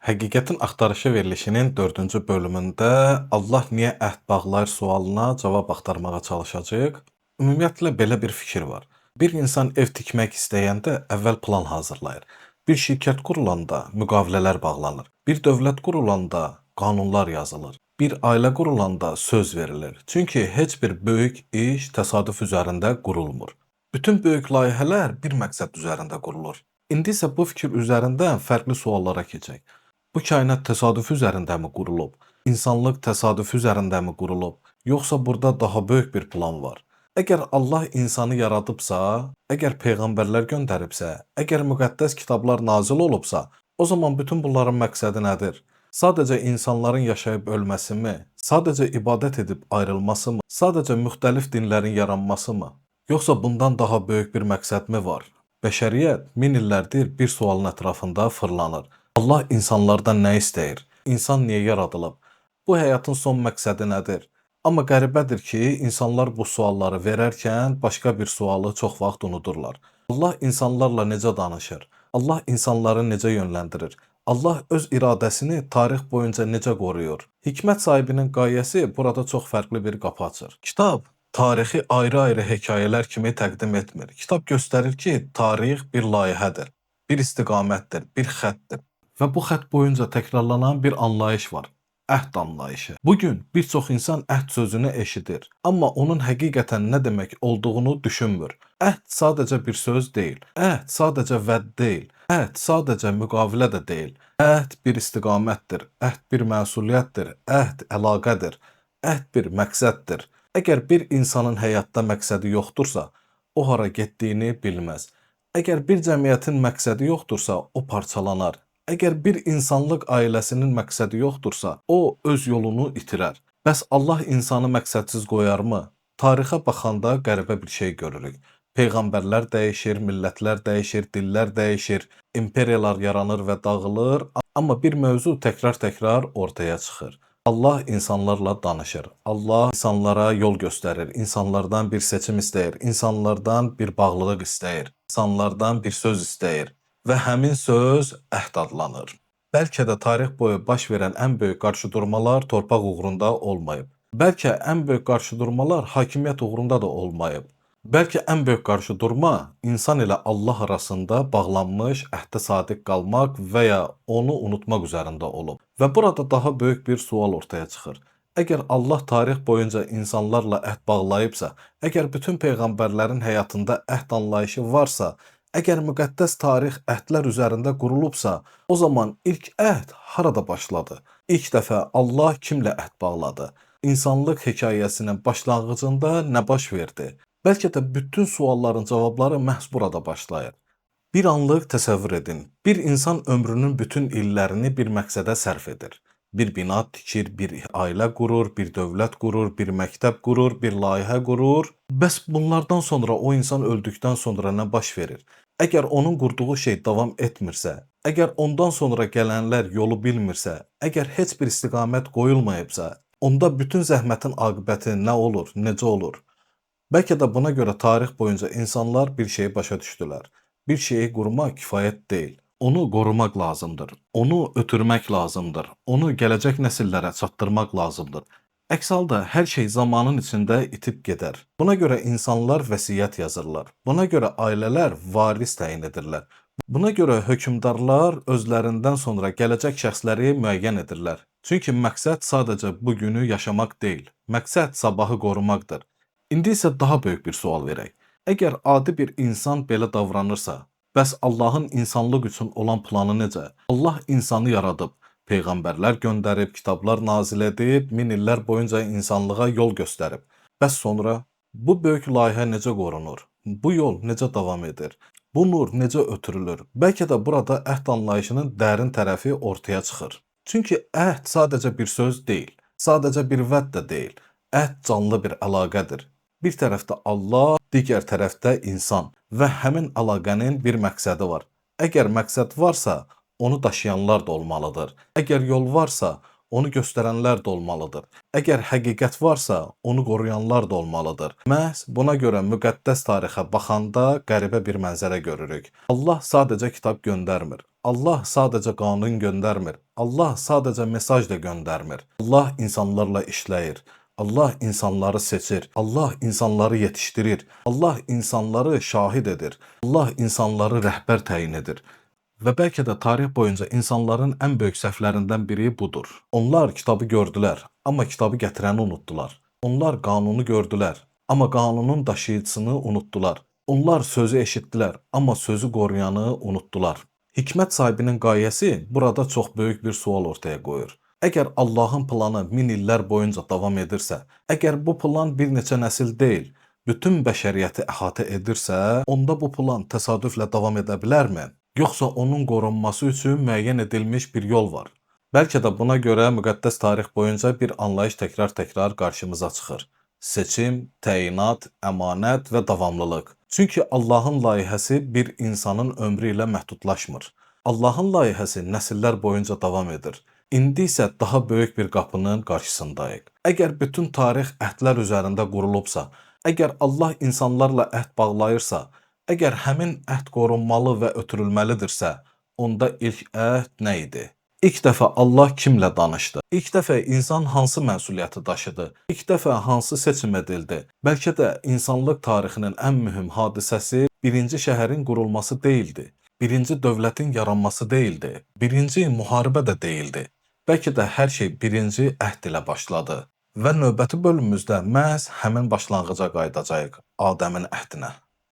Həqiqətin axtarışı verilişinin 4-cü bölümündə Allah niyə əhd bağlayır sualına cavab axtarmağa çalışacağıq. Ümumiyyətlə belə bir fikir var. Bir insan ev tikmək istəyəndə əvvəl plan hazırlayır. Bir şirkət qurulanda müqavilələr bağlanır. Bir dövlət qurulanda qanunlar yazılır. Bir ailə qurulanda söz verilir. Çünki heç bir böyük iş təsadüf üzərində qurulmur. Bütün böyük layihələr bir məqsəd üzərində qurulur. İndi isə bu fikir üzərindən fərqli suallara keçək. Bu kainat təsadüf üzərindəmi qurulub? İnsanlıq təsadüf üzərindəmi qurulub? Yoxsa burada daha böyük bir plan var? Əgər Allah insanı yaradıbsa, əgər peyğəmbərlər göndəribsə, əgər müqəddəs kitablar nazil olubsa, o zaman bütün bunların məqsədi nədir? Sadəcə insanların yaşayıb ölməsimi? Sadəcə ibadət edib ayrılmasımı? Sadəcə müxtəlif dinlərin yaranmasımı? Yoxsa bundan daha böyük bir məqsədmi var? Bəşəriyyət min illərdir bir sualın ətrafında fırlanır. Allah insanlardan nə istəyir? İnsan niyə yaradılıb? Bu həyatın son məqsədi nədir? Amma qəribədir ki, insanlar bu sualları verərkən başqa bir sualı çox vaxt unudurlar. Allah insanlarla necə danışır? Allah insanları necə yönləndirir? Allah öz iradəsini tarix boyunca necə qoruyur? Hikmət sahibinin qayəsi burada çox fərqli bir qapı açır. Kitab tarixi ayrı-ayrı hekayələr kimi təqdim etmir. Kitab göstərir ki, tarix bir layihədir, bir istiqamətdir, bir xəttdir. Və bu xətt boyunca təkrarlanan bir anlayış var. Əhd anlayışı. Bugün bir çox insan əhd sözünü eşidir, amma onun həqiqətən nə demək olduğunu düşünmür. Əhd sadəcə bir söz deyil. Əhd sadəcə vəd deyil. Əhd sadəcə müqavilə də deyil. Əhd bir istiqamətdir. Əhd bir məsuliyyətdir. Əhd əlaqədir. Əhd bir məqsəddir. Əgər bir insanın həyatda məqsədi yoxdursa, o hara getdiyini bilməz. Əgər bir cəmiyyətin məqsədi yoxdursa, o parçalanar. Əgər bir insanlıq ailəsinin məqsədi yoxdursa, o öz yolunu itirər. Bəs Allah insanı məqsədsiz qoyarmı? Tarixə baxanda qəribə bir şey görürük. Peyğəmbərlər dəyişir, millətlər dəyişir, dillər dəyişir, imperiyalar yaranır və dağılır, amma bir mövzu təkrar-təkrar ortaya çıxır. Allah insanlarla danışır. Allah insanlara yol göstərir, insanlardan bir seçim istəyir, insanlardan bir bağlılıq istəyir, insanlardan bir söz istəyir. Və həmin söz əhd adlanır. Bəlkə də tarix boyu baş verən ən böyük qarşıdurmalar torpaq uğrunda olmayıb. Bəlkə ən böyük qarşıdurmalar hakimiyyət uğrunda da olmayıb. Bəlkə ən böyük qarşıdurma insan ilə Allah arasında bağlanmış əhdə sadiq qalmaq və ya onu unutmaq üzərində olub. Və burada daha böyük bir sual ortaya çıxır. Əgər Allah tarix boyunca insanlarla əhd bağlayıbsa, əgər bütün peyğəmbərlərin həyatında əhd anlayışı varsa, əgər müqəddəs tarix əhdlər üzərində qurulubsa, o zaman ilk əhd harada başladı? İlk dəfə Allah kimlə əhd bağladı? İnsanlıq hekayəsinin başlanğıcında nə baş verdi? Bəlkə də bütün sualların cavabları məhz burada başlayır. Bir anlıq təsəvvür edin. Bir insan ömrünün bütün illərini bir məqsədə sərf edir. Bir bina tikir, bir ailə qurur, bir dövlət qurur, bir məktəb qurur, bir layihə qurur. Bəs bunlardan sonra o insan öldükdən sonra nə baş verir? Əgər onun qurduğu şey davam etmirsə, əgər ondan sonra gələnlər yolu bilmirsə, əgər heç bir istiqamət qoyulmayıbsa, onda bütün zəhmətin aqibəti nə olur, necə olur? Bəlkə də buna görə tarix boyunca insanlar bir şeyi başa düşdülər. Bir şeyi qurmaq kifayət deyil. Onu qorumaq lazımdır. Onu ötürmək lazımdır. Onu gələcək nəsillərə çatdırmaq lazımdır. Əks halda hər şey zamanın içində itib gedər. Buna görə insanlar vəsiyyət yazırlar. Buna görə ailələr varis təyin edirlər. Buna görə hökmdarlar özlərindən sonra gələcək şəxsləri müəyyən edirlər. Çünki məqsəd sadəcə bugünü yaşamaq deyil. Məqsəd sabahı qorumaqdır. İndi isə daha böyük bir sual verək. Əgər adi bir insan belə davranırsa, bəs Allahın insanlıq üçün olan planı necə? Allah insanı yaradıb, peyğəmbərlər göndərib, kitablar nazil edib, min illər boyunca insanlığa yol göstərib. Bəs sonra bu böyük layihə necə qorunur? Bu yol necə davam edir? Bu nur necə ötürülür? Bəlkə də burada əhd anlayışının dərin tərəfi ortaya çıxır. Çünki əhd sadəcə bir söz deyil, sadəcə bir vəd də deyil. Əhd canlı bir əlaqədir. Bir tərəfdə Allah, digər tərəfdə insan və həmin əlaqənin bir məqsədi var. Əgər məqsəd varsa, onu daşıyanlar da olmalıdır. Əgər yol varsa, onu göstərənlər də olmalıdır. Əgər həqiqət varsa, onu qoruyanlar da olmalıdır. Məhz buna görə müqəddəs tarixə baxanda qəribə bir mənzərə görürük. Allah sadəcə kitab göndərmir. Allah sadəcə qanun göndərmir. Allah sadəcə mesaj da göndərmir. Allah insanlarla işləyir. Allah insanları seçir. Allah insanları yetişdirir. Allah insanları şahid edir. Allah insanları rəhbər təyin edir. Və bəlkə də tarix boyunca insanların ən böyük səhvlərindən biri budur. Onlar kitabı gördülər, amma kitabı gətirəni unutdular. Onlar qanunu gördülər, amma qanunun daşıyıcısını unutdular. Onlar sözü eşitdilər, amma sözü qoruyanı unutdular. Hikmət sahibinin qayəsi burada çox böyük bir sual ortaya qoyur. Əgər Allahın planı 1000 illər boyunca davam edirsə, əgər bu plan bir neçə nəsil deyil, bütün bəşəriyyəti əhatə edirsə, onda bu plan təsadüflə davam edə bilərmi? Yoxsa onun qorunması üçün müəyyən edilmiş bir yol var. Bəlkə də buna görə müqəddəs tarix boyunca bir anlayış təkrar-təkrar qarşımıza çıxır. Seçim, təyinat, əmanət və davamlılıq. Çünki Allahın layihəsi bir insanın ömrü ilə məhdudlaşmır. Allahın layihəsi nəsillər boyunca davam edir. İndi isə daha böyük bir qapının qarşısındayıq. Əgər bütün tarix əhdlər üzərində qurulubsa, əgər Allah insanlarla əhd bağlayırsa, əgər həmin əhd qorunmalı və ötürülməlidirsə, onda ilk əhd nə idi? İlk dəfə Allah kimlə danışdı? İlk dəfə insan hansı məsuliyyəti daşıdı? İlk dəfə hansı seçim edildi? Bəlkə də insanlıq tarixinin ən mühüm hadisəsi birinci şəhərin qurulması deyildi. Birinci dövlətin yaranması deyildi. Birinci müharibə də deyildi. Bəlkə də hər şey birinci əhd ilə başladı. Və növbəti bölümümüzdə məhz həmin başlanğıca qayıdacağıq, Adəmin əhdinə.